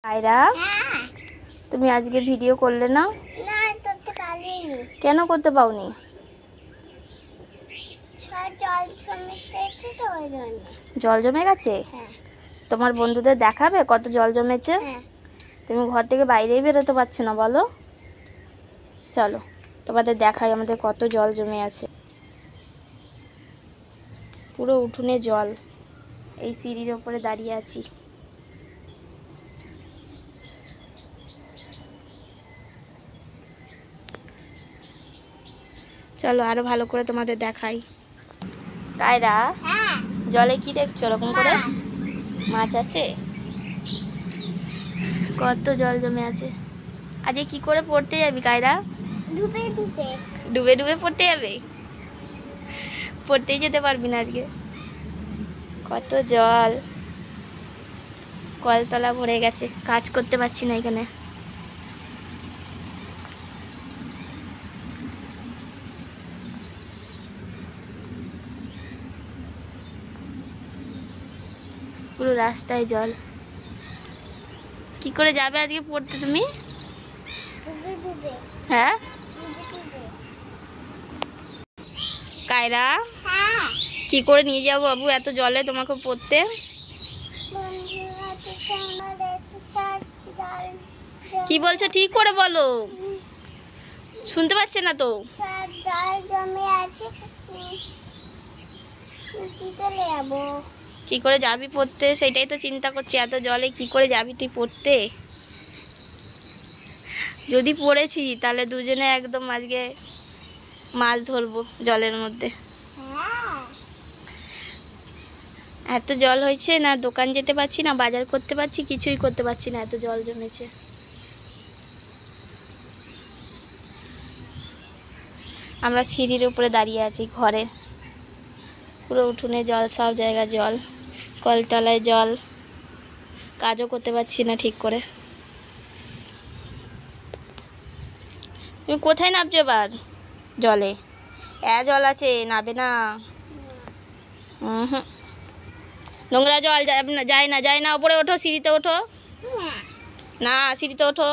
আয়রা, তুমি আজকে ভিডিও করলে না? না, করতে পারিনি। কেন করতে পাওনি? জল জমে গেছে? হ্যাঁ। তোমার বন্ধুদের দেখাবে কত জল জমেছে? হ্যাঁ। তুমি ঘর থেকে বাইরেই বেরোতে পারছো না, বলো। চলো তোমাদের দেখাই আমাদের কত জল জমে আছে। পুরো উঠোনে জল। এই সিঁড়ির ওপরে দাঁড়িয়ে আছি। চলো আরো ভালো করে তোমাদের দেখাই। কায়রা, জলে কি দেখছো ওরকম করে? মাছ আছে? কত জল জমে আছে। আজকে কি করে পড়তে যাবি কায়রা? ডুবে ডুবে। ডুবে ডুবে পড়তে যাবে? পড়তেই যেতে পারবি না আজকে। কত জল, কলতলা ভরে গেছে, কাজ করতে পারছি না এখানে। পুরো রাস্তায় জল। কি করে যাবে আজকে পড়তে তুমি? ডুবে ডুবে। হ্যাঁ ডুবে ডুবে। কায়রা, হ্যাঁ। কি করে নিয়ে যাবো বাবু এত জলে তোমাকে পড়তে? কি বলছো ঠিক করে বলো, শুনতে পাচ্ছে না তো। জল জমে আছে, চলে যাবো। কি করে যাবি পড়তে সেটাই তো চিন্তা করছি। এত জলে কি করে যাবি তুই পড়তে? যদি পড়েছি তাহলে দুজনে একদম আজকে মাছ ধরবো জলের মধ্যে। এত জল হয়েছে, না দোকান যেতে পারছি না বাজার করতে পারছি, কিছুই করতে পারছি না, এত জল জমেছে। আমরা সিঁড়ির উপরে দাঁড়িয়ে আছি ঘরে। পুরো উঠোনে জল, সব জায়গায় জল, কলতলায় জল, কাজও করতে পারছি না ঠিক করে। তুমি কোথায় নামছো এবার জলে? জল আছে, নাবে না। নোংরা জল যায় না। ওপরে ওঠো, সিঁড়িতে ওঠো। না, সিঁড়িতে ওঠো।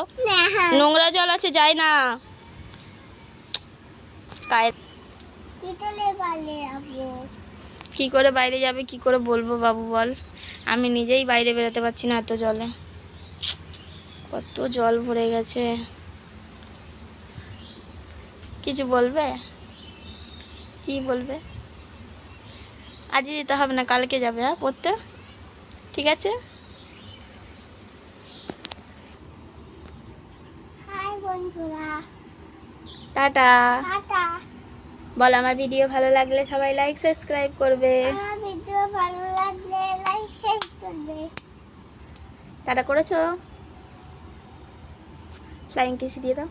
নোংরা জল আছে, যায় না। কি করে বাইরে যাবে, কি করে বলবো বাবু বল? আমি নিজেই বাইরে বেরোতে পারছি না এত জলে। কত জল ভরে গেছে। কিছু বলবে? কি বলবে? আজই যেতে হবে না, কালকে যাবে। হ্যাঁ পড়তে, ঠিক আছে? হাই বন্ধুরা, টাটা। টাটা। বল আমার ভিডিও ভালো লাগলে সবাই লাইক সাবস্ক্রাইব করবে। আমার ভিডিও ভালো লাগলে লাইক শেয়ার করবে। টাটা করেছো? ফ্লাইং কিস দিয়ে দাও।